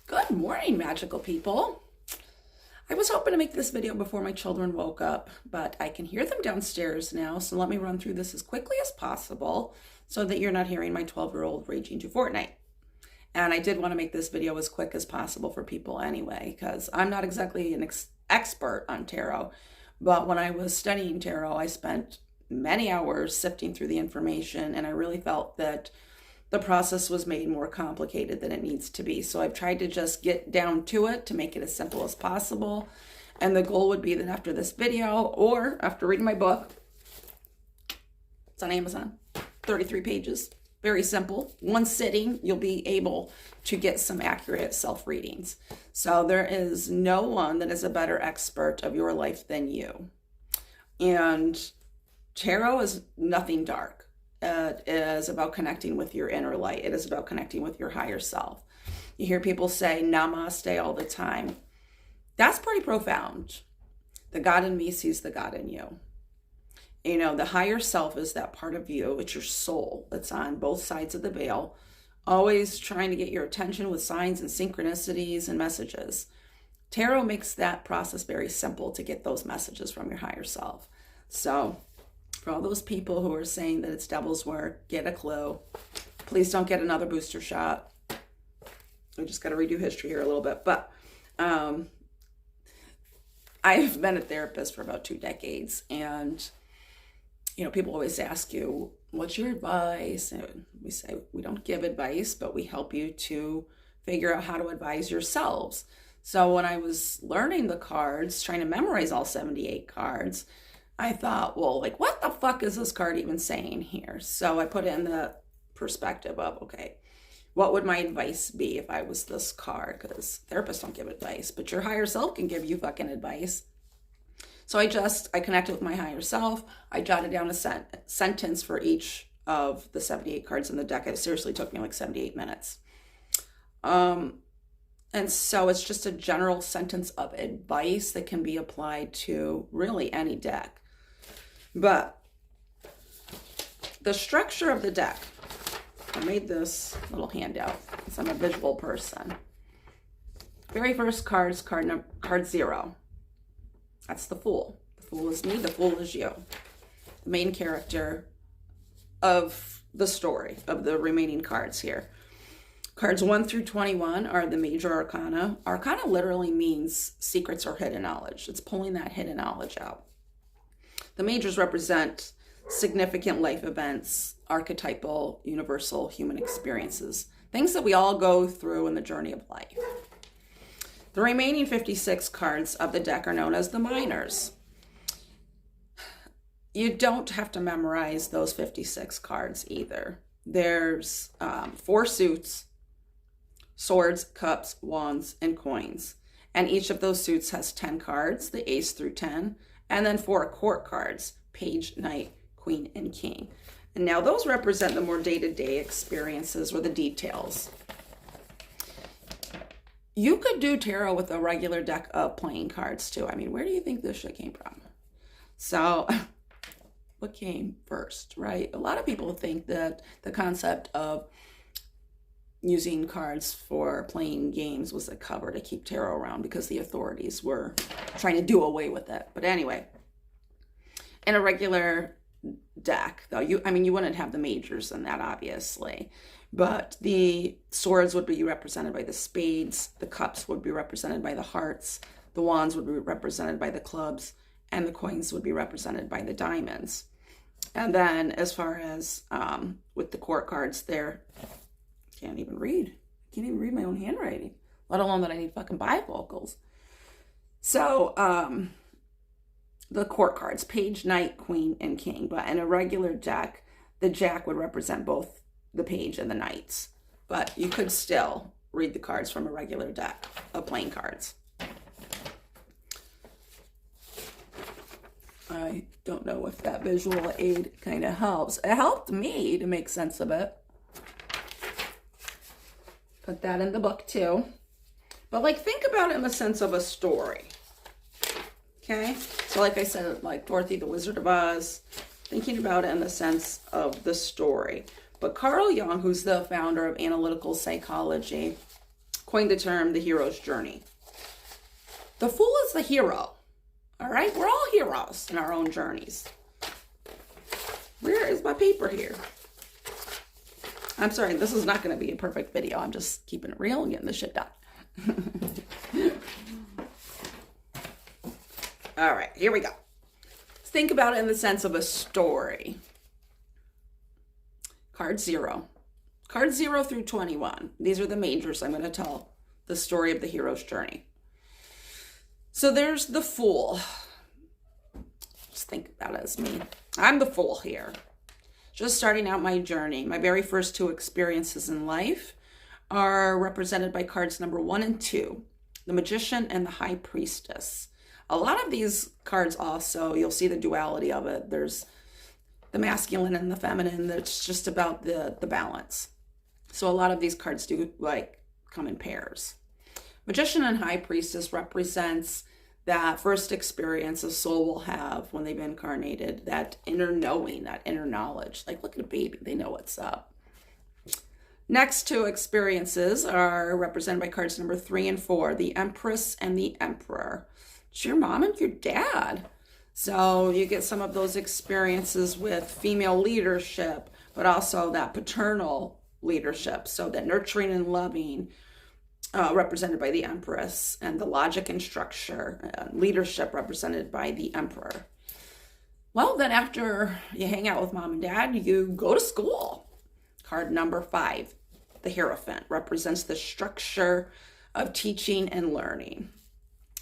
Good morning, magical people. I was hoping to make this video before my children woke up, but I can hear them downstairs now, so let me run through this as quickly as possible so that you're not hearing my 12-year-old raging to Fortnite. And I did want to make this video as quick as possible for people anyway, because I'm not exactly an expert on tarot, but when I was studying tarot, I spent many hours sifting through the information, and I really felt that the process was made more complicated than it needs to be. So I've tried to just get down to it to make it as simple as possible. And the goal would be that after this video or after reading my book, it's on Amazon, 33 pages, very simple. One sitting, you'll be able to get some accurate self-readings. So there is no one that is a better expert of your life than you. And tarot is nothing dark. It is about connecting with your inner light. It is about connecting with your higher self. You hear people say namaste all the time. That's pretty profound. The God in me sees the God in you. You know, the higher self is that part of you. It's your soul that's on both sides of the veil, always trying to get your attention with signs and synchronicities and messages. Tarot makes that process very simple to get those messages from your higher self. So for all those people who are saying that it's devil's work, get a clue. Please don't get another booster shot. We just got to redo history here a little bit. But I've been a therapist for about 2 decades. And, you know, people always ask you, what's your advice? And we say, we don't give advice, but we help you to figure out how to advise yourselves. So when I was learning the cards, trying to memorize all 78 cards, I thought, well, like, what the fuck is this card even saying here? So I put it in the perspective of, okay, what would my advice be if I was this card? Because therapists don't give advice, but your higher self can give you fucking advice. So I connected with my higher self. I jotted down a sentence for each of the 78 cards in the deck. It seriously took me like 78 minutes. And so it's just a general sentence of advice that can be applied to really any deck. But the structure of the deck, I made this little handout because I'm a visual person. Very first card is card 0. That's the Fool. The Fool is me, the Fool is you. The main character of the story, of the remaining cards here. Cards 1 through 21 are the major arcana. Arcana literally means secrets or hidden knowledge. It's pulling that hidden knowledge out. The majors represent significant life events, archetypal, universal human experiences, things that we all go through in the journey of life. The remaining 56 cards of the deck are known as the minors. You don't have to memorize those 56 cards either. There's 4 suits: swords, cups, wands, and coins. And each of those suits has 10 cards, the ace through 10, and then 4 court cards: page, knight, queen, and king. And now those represent the more day-to-day experiences or the details. You could do tarot with a regular deck of playing cards too. I mean, where do you think this shit came from? So what came first, right? A lot of people think that the concept of using cards for playing games was a cover to keep tarot around because the authorities were trying to do away with it. But anyway, in a regular deck, though, you wouldn't have the majors in that, obviously. But the swords would be represented by the spades, the cups would be represented by the hearts, the wands would be represented by the clubs, and the coins would be represented by the diamonds. And then as far as with the court cards there, can't even read my own handwriting, let alone that I need fucking bifocals. So the court cards: page, knight, queen, and king. But in a regular deck, the jack would represent both the page and the knights. But you could still read the cards from a regular deck of playing cards. I don't know if that visual aid kind of helps. It helped me to make sense of it. Put that in the book too. But like, think about it in the sense of a story. Okay? So like I said, like Dorothy the Wizard of Oz, thinking about it in the sense of the story. But Carl Jung, who's the founder of analytical psychology, coined the term the hero's journey. The Fool is the hero. All right, we're all heroes in our own journeys. Where is my paper here? I'm sorry, this is not going to be a perfect video. I'm just keeping it real and getting this shit done. All right, here we go. Let's think about it in the sense of a story. Card 0. Cards 0 through 21. These are the majors. I'm going to tell the story of the hero's journey. So there's the Fool. Just think about it as me. I'm the Fool here. Just starting out my journey. My very first 2 experiences in life are represented by cards number 1 and 2. The Magician and the High Priestess. A lot of these cards also, you'll see the duality of it. There's the masculine and the feminine. That's just about the balance. So a lot of these cards do like come in pairs. Magician and High Priestess represents that first experience a soul will have when they've incarnated, that inner knowing, that inner knowledge. Like, look at a baby, they know what's up. Next 2 experiences are represented by cards number 3 and 4, the Empress and the Emperor. It's your mom and your dad. So you get some of those experiences with female leadership, but also that paternal leadership. So that nurturing and loving, represented by the Empress, and the logic and structure, leadership represented by the Emperor. Well, then after you hang out with mom and dad, you go to school. Card number 5, the Hierophant, represents the structure of teaching and learning.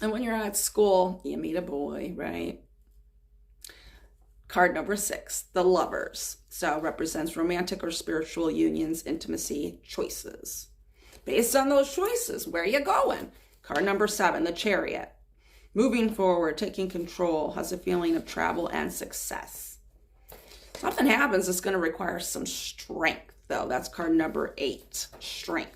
And when you're at school, you meet a boy, right? Card number 6, the Lovers. So represents romantic or spiritual unions, intimacy, choices. Based on those choices, where are you going? Card number 7, the Chariot. Moving forward, taking control, has a feeling of travel and success. Something happens that's going to require some strength, though. That's card number 8, strength.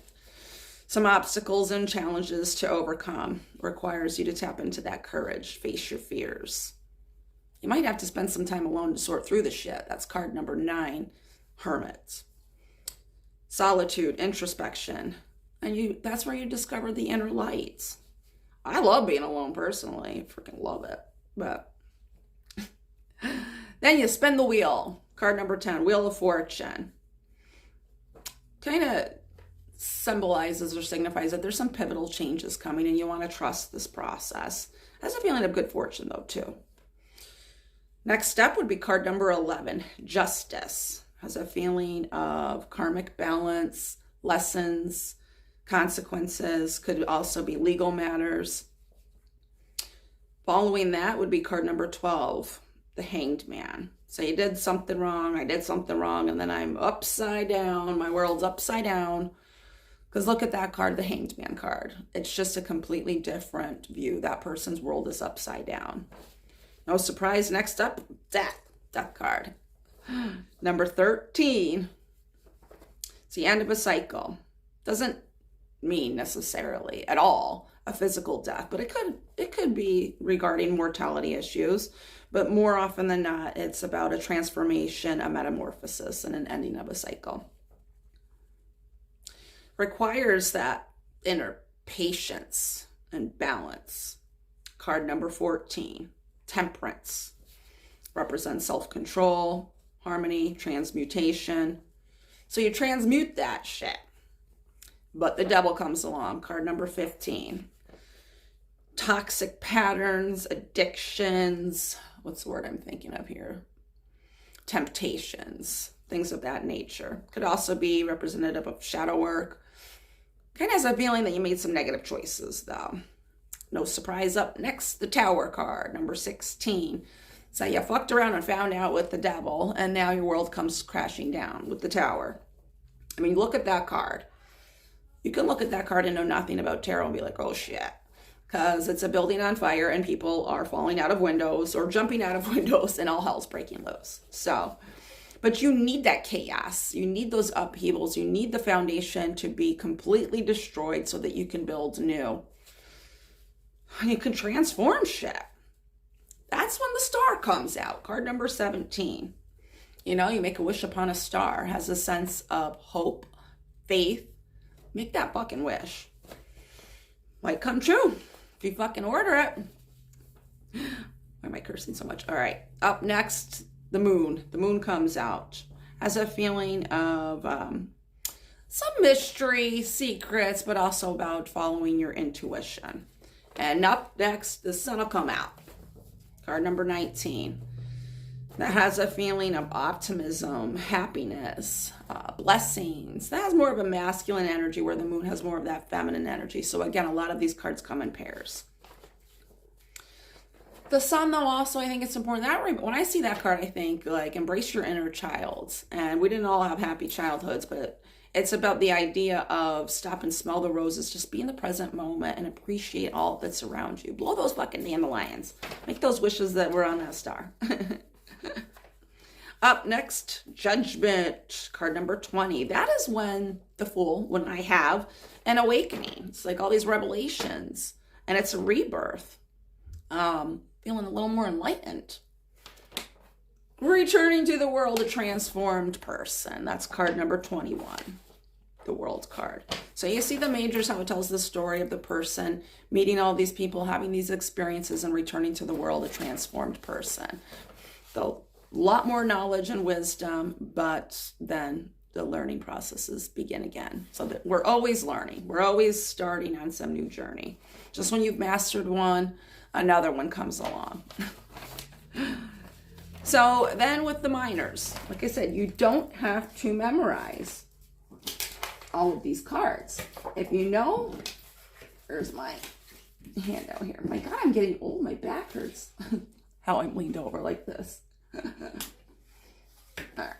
Some obstacles and challenges to overcome. Requires you to tap into that courage, face your fears. You might have to spend some time alone to sort through the shit. That's card number 9, Hermit. Solitude, introspection. And that's where you discover the inner lights. I love being alone personally. Freaking love it. But then you spin the wheel. Card number 10, Wheel of Fortune. Kind of symbolizes or signifies that there's some pivotal changes coming and you want to trust this process. Has a feeling of good fortune though too. Next step would be card number 11, Justice. Has a feeling of karmic balance, lessons, consequences, could also be legal matters. Following that would be card number 12, the Hanged Man. So you did something wrong, I did something wrong, and then I'm upside down, my world's upside down. Because look at that card, the Hanged Man card. It's just a completely different view. That person's world is upside down. No surprise, next up, Death card. Number 13, it's the end of a cycle. Doesn't mean necessarily at all a physical death, but it could be regarding mortality issues, but more often than not, it's about a transformation, a metamorphosis, and an ending of a cycle. Requires that inner patience and balance. Card number 14, Temperance. Represents self-control, harmony, transmutation. So you transmute that shit. But the devil comes along. Card number 15. Toxic patterns, addictions. What's the word I'm thinking of here? Temptations, things of that nature. Could also be representative of shadow work. Kind of has a feeling that you made some negative choices, though. No surprise, up next, the Tower card, number 16. So you fucked around and found out with the devil, and now your world comes crashing down with the Tower. I mean, look at that card. You can look at that card and know nothing about tarot and be like, oh shit. Because it's a building on fire and people are falling out of windows or jumping out of windows and all hell's breaking loose. So, but you need that chaos. You need those upheavals. You need the foundation to be completely destroyed so that you can build new. And you can transform shit. That's when the Star comes out. Card number 17. You know, you make a wish upon a star. Has a sense of hope, faith. Make that fucking wish. might come true if you fucking order it. Why am I cursing so much? All right. Up next, the moon. The moon comes out. Has a feeling of some mystery, secrets, but also about following your intuition. And up next, the sun will come out. Card number 19. That has a feeling of optimism, happiness, blessings. That has more of a masculine energy, where the moon has more of that feminine energy. So again, a lot of these cards come in pairs. The sun, though, also, I think it's important. That when I see that card, I think, like, embrace your inner child. And we didn't all have happy childhoods, but it's about the idea of stop and smell the roses. Just be in the present moment and appreciate all that's around you. Blow those fucking dandelions. Make those wishes that were on that star. Up next, Judgment, card number 20. That is when I have an awakening. It's like all these revelations, and it's a rebirth. Feeling a little more enlightened. Returning to the world, a transformed person. That's card number 21, the World card. So you see the majors, how it tells the story of the person meeting all these people, having these experiences, and returning to the world, a transformed person. So a lot more knowledge and wisdom, but then the learning processes begin again. So that we're always learning. We're always starting on some new journey. Just when you've mastered one, another one comes along. So then with the minors, like I said, you don't have to memorize all of these cards. If you know, there's my handout here. My God, I'm getting old. My back hurts. How I'm leaned over like this. All right.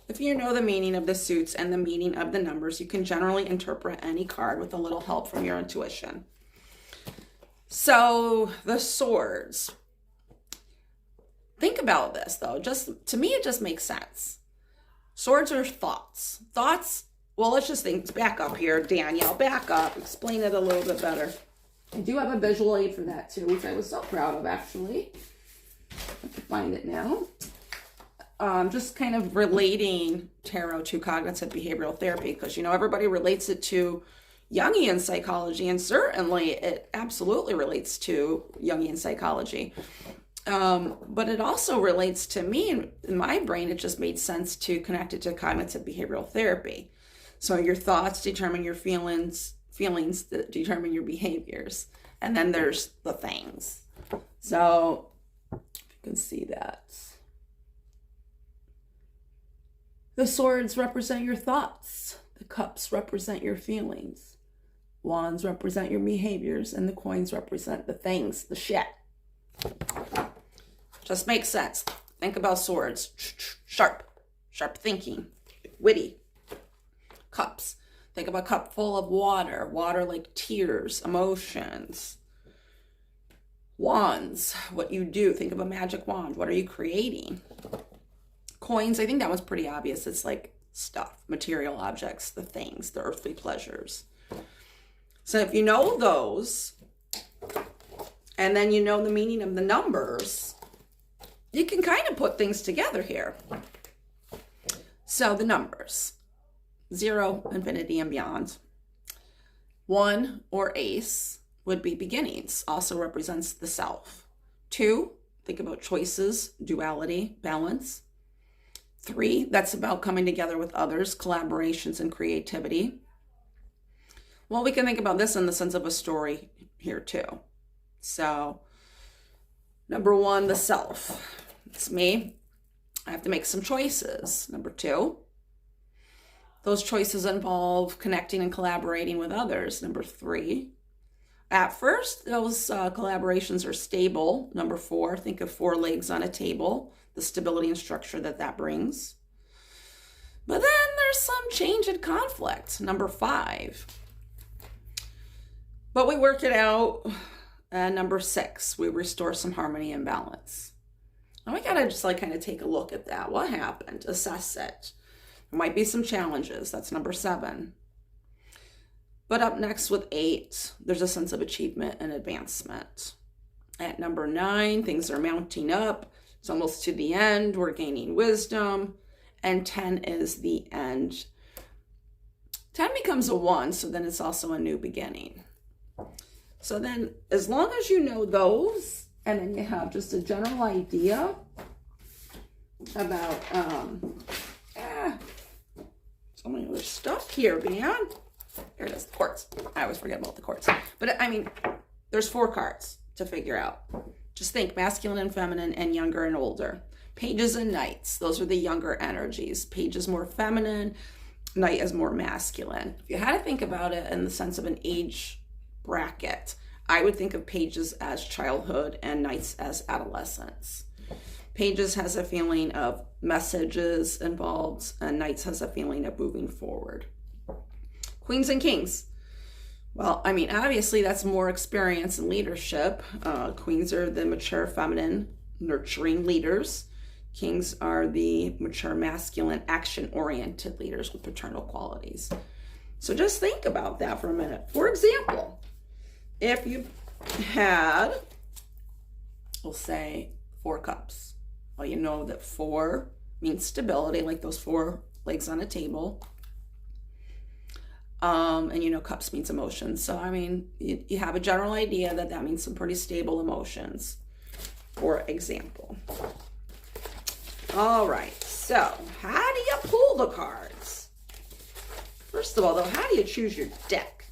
If you know the meaning of the suits and the meaning of the numbers, you can generally interpret any card with a little help from your intuition. So the swords. Think about this, though. Just to me, it just makes sense. Swords are thoughts. Thoughts, well, let's just think, back up here, Danielle, back up. Explain it a little bit better. I do have a visual aid for that, too, which I was so proud of, actually. I have to find it now. Just kind of relating tarot to cognitive behavioral therapy, because, you know, everybody relates it to Jungian psychology, and certainly it absolutely relates to Jungian psychology. But it also relates to me, in my brain, it just made sense to connect it to cognitive behavioral therapy. So your thoughts determine your feelings that determine your behaviors. And then there's the things. So if you can see that. The swords represent your thoughts. The cups represent your feelings. Wands represent your behaviors, and the coins represent the things, the shit. Just makes sense. Think about swords. Sharp thinking, witty. Cups. Think of a cup full of water. Water like tears, emotions. Wands, what you do. Think of a magic wand. What are you creating? Coins, I think that was pretty obvious. It's like stuff, material objects, the things, the earthly pleasures. So if you know those, and then you know the meaning of the numbers, you can kind of put things together here. So the numbers, 0, infinity, and beyond. 1 or ace would be beginnings, also represents the self. 2, think about choices, duality, balance. 3, that's about coming together with others, collaborations, and creativity. Well, we can think about this in the sense of a story here too. So, number 1, the self. It's me. I have to make some choices. Number 2, those choices involve connecting and collaborating with others. Number 3, at first, those collaborations are stable. Number 4, think of 4 legs on a table, the stability and structure that brings. But then there's some change and conflict. Number 5. But we work it out. Number 6, we restore some harmony and balance. Now we gotta just like kind of take a look at that. What happened? Assess it. There might be some challenges. That's number 7. But up next with 8, there's a sense of achievement and advancement. At number 9, things are mounting up. It's almost to the end. We're gaining wisdom. And 10 is the end. 10 becomes a 1, so then it's also a new beginning. So then, as long as you know those, and then you have just a general idea about, so many other stuff here, man. Here it is, the quartz. I always forget about the quartz. But I mean, there's 4 cards to figure out. Just think masculine and feminine and younger and older. Pages and knights, those are the younger energies. Page is more feminine, knight is more masculine. If you had to think about it in the sense of an age bracket, I would think of pages as childhood and knights as adolescence. Pages has a feeling of messages involved, and knights has a feeling of moving forward. Queens and kings. Well, I mean, obviously that's more experience and leadership. Queens are the mature, feminine, nurturing leaders. Kings are the mature, masculine, action-oriented leaders with paternal qualities. So just think about that for a minute. For example, if you had, we'll say, 4 cups. Well, you know that 4 means stability, like those 4 legs on a table. And you know cups means emotions. So, I mean, you have a general idea that that means some pretty stable emotions, for example. All right, so how do you pull the cards? First of all, though, how do you choose your deck?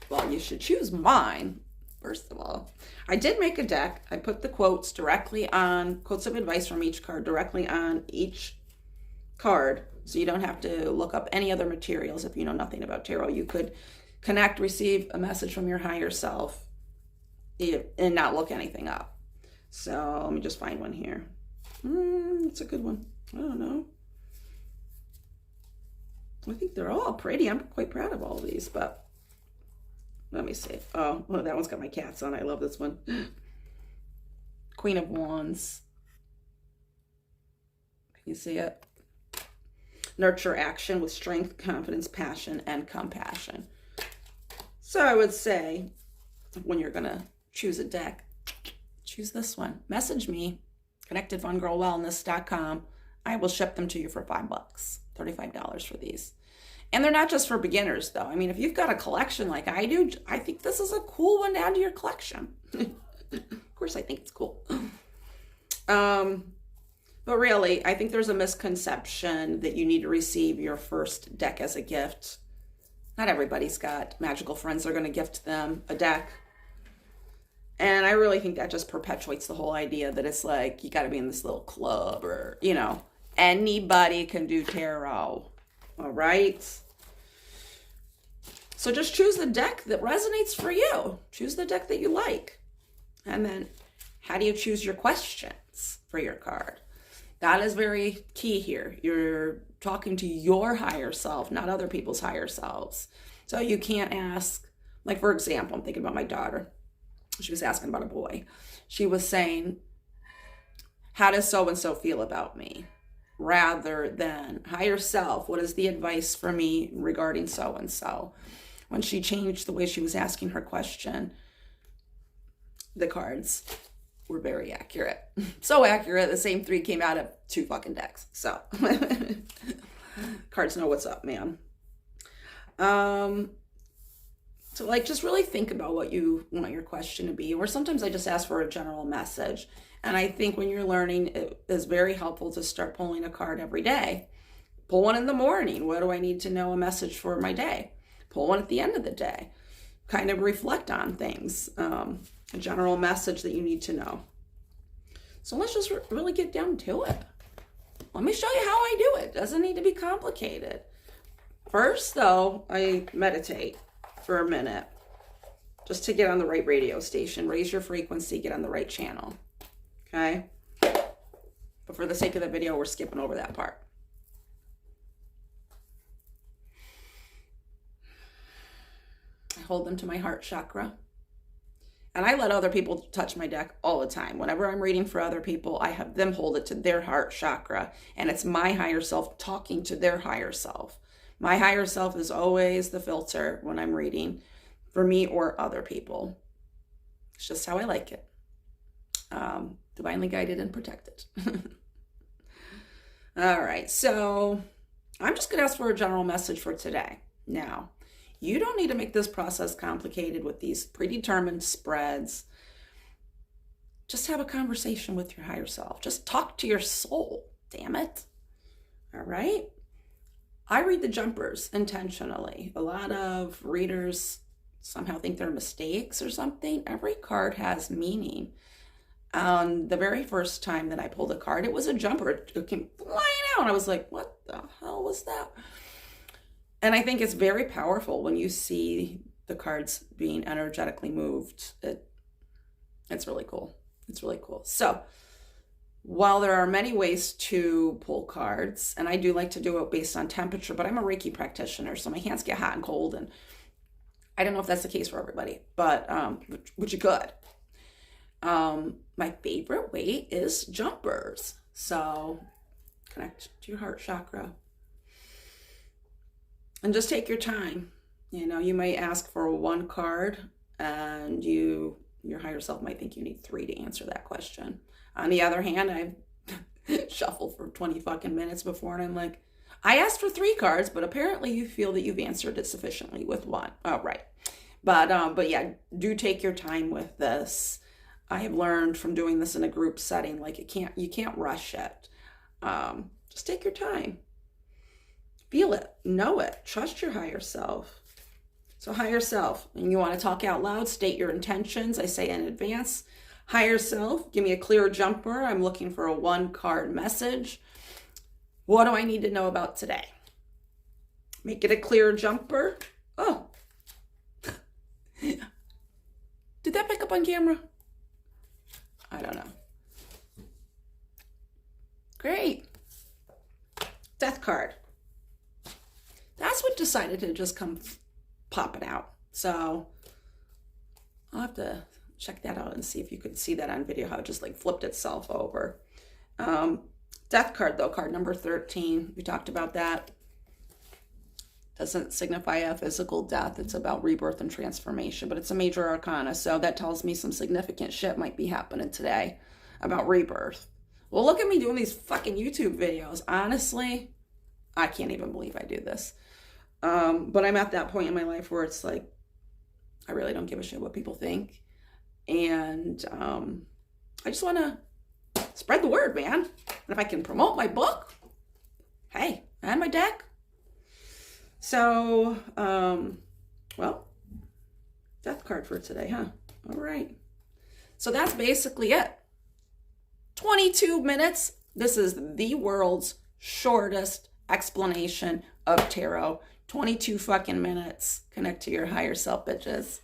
Well, you should choose mine, first of all. I did make a deck. I put the quotes directly on, quotes of advice from each card directly on each card, so you don't have to look up any other materials if you know nothing about tarot. You could connect, receive a message from your higher self and not look anything up. So let me just find one here. It's a good one. I don't know. I think they're all pretty. I'm quite proud of all of these, but let me see. Oh, well, that one's got my cats on. I love this one. Queen of Wands. Can you see it? Nurture action with strength, confidence, passion, and compassion. So I would say when you're going to choose a deck, choose this one. Message me, connectedfungrowwellness.com. I will ship them to you for $5, $35 for these. And they're not just for beginners, though. I mean, if you've got a collection like I do, I think this is a cool one to add to your collection. Of course, I think it's cool. But really, I think there's a misconception that you need to receive your first deck as a gift. Not everybody's got magical friends that are going to gift them a deck. And I really think that just perpetuates the whole idea that it's like you got to be in this little club or, you know, anybody can do tarot. All right. So just choose the deck that resonates for you. Choose the deck that you like. And then how do you choose your questions for your card? That is very key here. You're talking to your higher self, not other people's higher selves. So you can't ask, like, for example, I'm thinking about my daughter. She was asking about a boy. She was saying, how does so-and-so feel about me? Rather than higher self, what is the advice for me regarding so-and-so? When she changed the way she was asking her question, the cards were very accurate. So accurate, the same 3 came out of 2 fucking decks. So, cards know what's up, man. So, like, just really think about what you want your question to be. Or sometimes I just ask for a general message. And I think when you're learning, it is very helpful to start pulling a card every day. Pull one in the morning. What do I need to know a message for my day? Pull one at the end of the day. Kind of reflect on things. A general message that you need to know. So let's just really get down to it. Let me show you how I do it. Doesn't need to be complicated. First, though, I meditate for a minute just to get on the right radio station. Raise your frequency, get on the right channel. Okay? But for the sake of the video, we're skipping over that part. I hold them to my heart chakra. And I let other people touch my deck all the time. Whenever I'm reading for other people, I have them hold it to their heart chakra. And it's my higher self talking to their higher self. My higher self is always the filter when I'm reading for me or other people. It's just how I like it. Divinely guided and protected. All right, so I'm just going to ask for a general message for today. Now, you don't need to make this process complicated with these predetermined spreads. Just have a conversation with your higher self. Just talk to your soul, damn it. All right? I read the jumpers intentionally. A lot of readers somehow think they're mistakes or something. Every card has meaning. The very first time that I pulled a card, it was a jumper. It came flying out. And I was like, what the hell was that? And I think it's very powerful when you see the cards being energetically moved. It's really cool. It's really cool. So while there are many ways to pull cards, and I do like to do it based on temperature, but I'm a Reiki practitioner, so my hands get hot and cold, and I don't know if that's the case for everybody, but which is good. My favorite way is jumpers. So connect to your heart chakra. And just take your time. You might ask for one card, and your higher self might think you need 3 to answer that question. On the other hand, I've shuffled for 20 fucking minutes before, and I'm like, I asked for 3 cards, but apparently you feel that you've answered it sufficiently with 1. Oh, right. But yeah, do take your time with this. I have learned from doing this in a group setting, like you can't rush it. Just take your time. Feel it, know it, trust your higher self. So higher self, and you want to talk out loud, state your intentions. I say in advance. Higher self, give me a clear jumper. I'm looking for a 1-card message. What do I need to know about today? Make it a clear jumper. Oh. Did that pick up on camera? I don't know. Great. Death card. That's what decided to just come popping out. So I'll have to check that out and see if you could see that on video, how it just like flipped itself over. Death card though, card number 13. We talked about that. Doesn't signify a physical death. It's about rebirth and transformation, but it's a major arcana. So that tells me some significant shit might be happening today about rebirth. Well, look at me doing these fucking YouTube videos. Honestly, I can't even believe I do this. But I'm at that point in my life where it's like, I really don't give a shit what people think. And I just want to spread the word, man. And if I can promote my book, hey, and my deck. So, well, death card for today, huh? All right. So that's basically it. 22 minutes. This is the world's shortest explanation of tarot. 22 fucking minutes. Connect to your higher self, bitches.